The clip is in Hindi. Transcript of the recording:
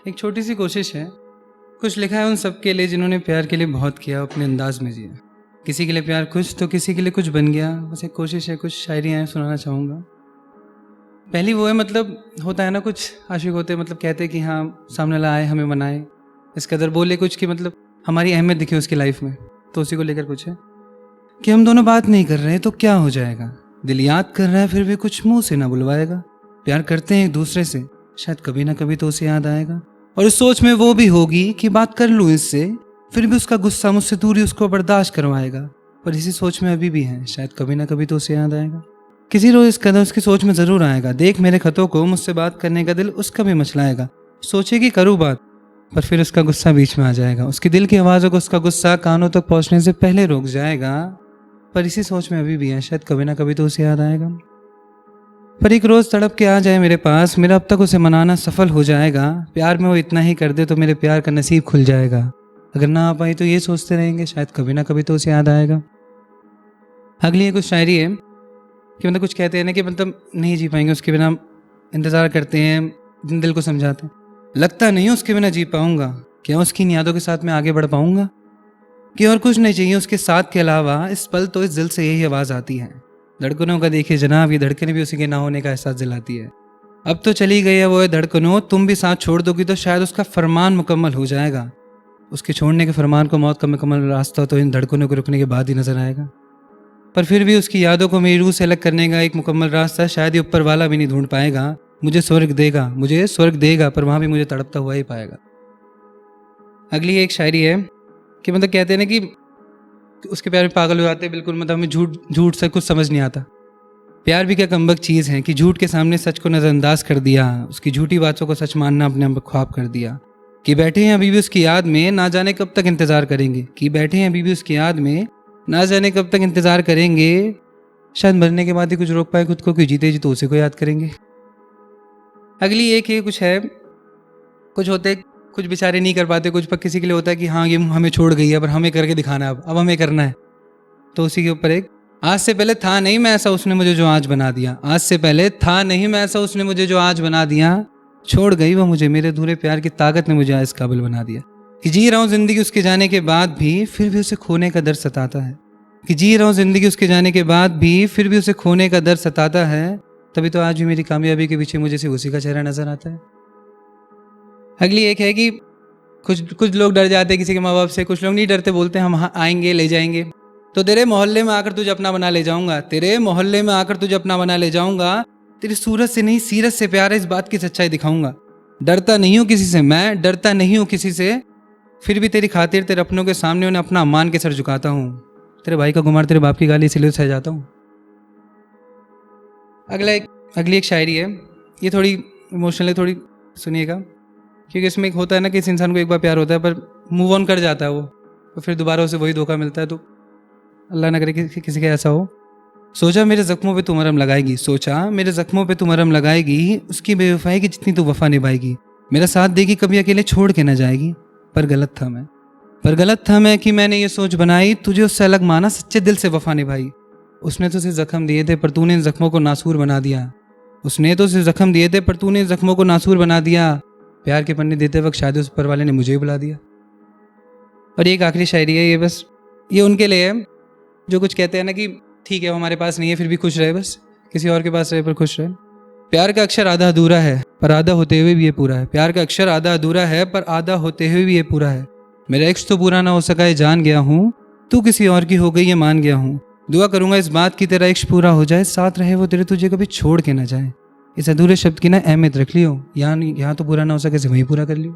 एक छोटी सी कोशिश है। कुछ लिखा है उन सब के लिए जिन्होंने प्यार के लिए बहुत किया, अपने अंदाज में जिया। किसी के लिए प्यार कुछ तो किसी के लिए कुछ बन गया। बस एक कोशिश है, कुछ शायरियाँ हैं, सुनाना चाहूँगा। पहली वो है, मतलब होता है ना, कुछ आशिक होते मतलब कहते हैं कि हाँ सामने वाला आए हमें मनाए, इस कदर बोले कुछ कि मतलब हमारी अहमियत दिखे उसकी लाइफ में। तो उसी को लेकर कुछ है कि हम दोनों बात नहीं कर रहे तो क्या हो जाएगा, दिल याद कर रहा है फिर भी कुछ मुंह से ना बुलवाएगा। प्यार करते हैं एक दूसरे से, शायद कभी ना कभी तो उसे याद आएगा। और इस सोच में वो भी होगी कि बात कर लूँ इससे, फिर भी उसका गुस्सा मुझसे दूरी उसको बर्दाश्त करवाएगा। पर इसी सोच में अभी भी है, शायद कभी ना कभी तो उसे याद आएगा। किसी रोज इस कदर उसकी सोच में जरूर आएगा। देख मेरे खतों को, मुझसे बात करने का दिल उसका भी मचलाएगा। सोचेगी करूँ बात, पर फिर उसका गुस्सा बीच में आ जाएगा। उसकी दिल की आवाज़ों को उसका गुस्सा कानों तक पहुंचने से पहले रोक जाएगा। पर इसी सोच में अभी भी है, शायद कभी ना कभी तो उसे याद आएगा। पर एक रोज़ तड़प के आ जाए मेरे पास, मेरा अब तक उसे मनाना सफल हो जाएगा। प्यार में वो इतना ही कर दे तो मेरे प्यार का नसीब खुल जाएगा। अगर ना आ पाई तो ये सोचते रहेंगे, शायद कभी ना कभी तो उसे याद आएगा। अगली कुछ शायरी है कि मतलब कुछ कहते हैं ना कि मतलब नहीं जी पाएंगे उसके बिना, इंतज़ार करते हैं, दिल को समझाते हैं। लगता नहीं उसके बिना जी पाऊंगा, क्या उसकी इन यादों के साथ मैं आगे बढ़ पाऊंगा, कि और कुछ नहीं चाहिए उसके साथ के अलावा। इस पल तो इस दिल से यही आवाज़ आती है। धड़कनों का देखिए जनाब, ये धड़कनें भी उसी के ना होने का एहसास दिलाती है। अब तो चली गई है वो ये धड़कनों, तुम भी साथ छोड़ दोगी तो शायद उसका फरमान मुकम्मल हो जाएगा। उसके छोड़ने के फरमान को मौत का मुकम्मल रास्ता तो इन धड़कनों के रुकने के बाद ही नजर आएगा। पर फिर भी उसकी यादों को मेरी रूह से अलग करने का एक मुकम्मल रास्ता शायद ये ऊपर वाला भी नहीं ढूंढ पाएगा। मुझे स्वर्ग देगा, पर वहाँ भी मुझे तड़पता हुआ ही पाएगा। अगली एक शायरी है कि मतलब कहते हैं ना कि उसके प्यार में पागल हो जाते हैं बिल्कुल, मतलब हमें झूठ से कुछ समझ नहीं आता। प्यार भी क्या कमबख्त चीज़ है कि झूठ के सामने सच को नज़रअंदाज कर दिया। उसकी झूठी बातों को सच मानना अपने आप ख्वाब कर दिया। कि बैठे हैं अभी भी उसकी याद में, ना जाने कब तक इंतज़ार करेंगे। कि बैठे हैं अभी भी उसकी याद में, ना जाने कब तक इंतज़ार करेंगे। शायद मरने के बाद ही कुछ रोक पाए खुद को, कि जीते जी तो उसी को याद करेंगे। अगली एक ये कुछ है, कुछ होते कुछ बेचारे नहीं कर पाते कुछ, पर किसी के लिए होता है कि हाँ ये हमें छोड़ गई है पर हमें करके दिखाना है, अब हमें करना है। तो उसी के ऊपर एक, आज से पहले था नहीं मैं ऐसा उसने मुझे जो आज बना दिया। आज से पहले था नहीं मैं ऐसा उसने मुझे जो आज बना दिया। छोड़ गई वो मुझे, मेरे अधूरे प्यार की ताकत ने मुझे इस काबिल बना दिया। कि जी रहा हूँ जिंदगी उसके जाने के बाद भी, फिर भी उसे खोने का दर्द सताता है। कि जी रहा हूँ जिंदगी उसके जाने के बाद भी, फिर भी उसे खोने का दर्द सताता है। तभी तो आज भी मेरी कामयाबी के पीछे मुझे सिर्फ उसी का चेहरा नजर आता है। अगली एक है कि कुछ लोग डर जाते हैं किसी के माँ बाप से, कुछ लोग नहीं डरते, बोलते हैं हम आएंगे ले जाएंगे। तो तेरे मोहल्ले में आकर तुझे अपना बना ले जाऊंगा, तेरे मोहल्ले में आकर तुझे अपना बना ले जाऊंगा। तेरी सूरत से नहीं सीरत से प्यार है, इस बात की सच्चाई दिखाऊंगा। डरता नहीं हूँ किसी से, मैं डरता नहीं हूँ किसी से, फिर भी तेरी खातिर तेरे अपनों के सामने उन्हें अपना मान के सर झुकाता हूँ। तेरे भाई का गुमार तेरे बाप की गाली इसीलिए सह जाता हूँ। अगली एक शायरी है, ये थोड़ी इमोशनल है, थोड़ी सुनिएगा। क्योंकि इसमें एक होता है ना कि इस इंसान को एक बार प्यार होता है पर मूव ऑन कर जाता है वो, तो फिर दोबारा उसे वही धोखा मिलता है। तो अल्लाह ना करे कि किसी का ऐसा हो। सोचा मेरे जख्मों पे तू मरहम लगाएगी, सोचा मेरे जख्मों पे तू मरहम लगाएगी, उसकी बेवफाई की जितनी तू वफा निभाएगी। मेरा साथ देगी कभी अकेले छोड़ के न जाएगी। पर गलत था मैं कि मैंने ये सोच बनाई, तुझे उससे अलग माना, सच्चे दिल से वफा निभाई। उसने तो उसे जख्म दिए थे पर तूने इन जख्मों को नासूर बना दिया। उसने तो उसे जख्म दिए थे पर तूने इन जख्मों को नासूर बना दिया। प्यार के पन्ने देते वक्त शायद उस ऊपर वाले ने मुझे ही बुला दिया। और एक आखिरी शायरी है, ये बस ये उनके लिए है जो कुछ कहते हैं ना कि ठीक है वो हमारे पास नहीं है फिर भी खुश रहे, बस किसी और के पास रहे पर खुश रहे। प्यार का अक्षर आधा अधूरा है पर आधा होते हुए भी ये पूरा है। प्यार का अक्षर आधा अधूरा है पर आधा होते हुए भी ये पूरा है। मेरा इश्क तो पूरा ना हो सका ये जान गया हूँ, तू किसी और की हो गई ये मान गया हूँ। दुआ करूंगा इस बात की तेरा इश्क पूरा हो जाए, साथ रहे वो तेरे, तुझे कभी छोड़ के ना जाए। इस अधूरे शब्द की ना अहमियत रख लियो, यहाँ तो पूरा ना हो सके वहीं पूरा कर लियो।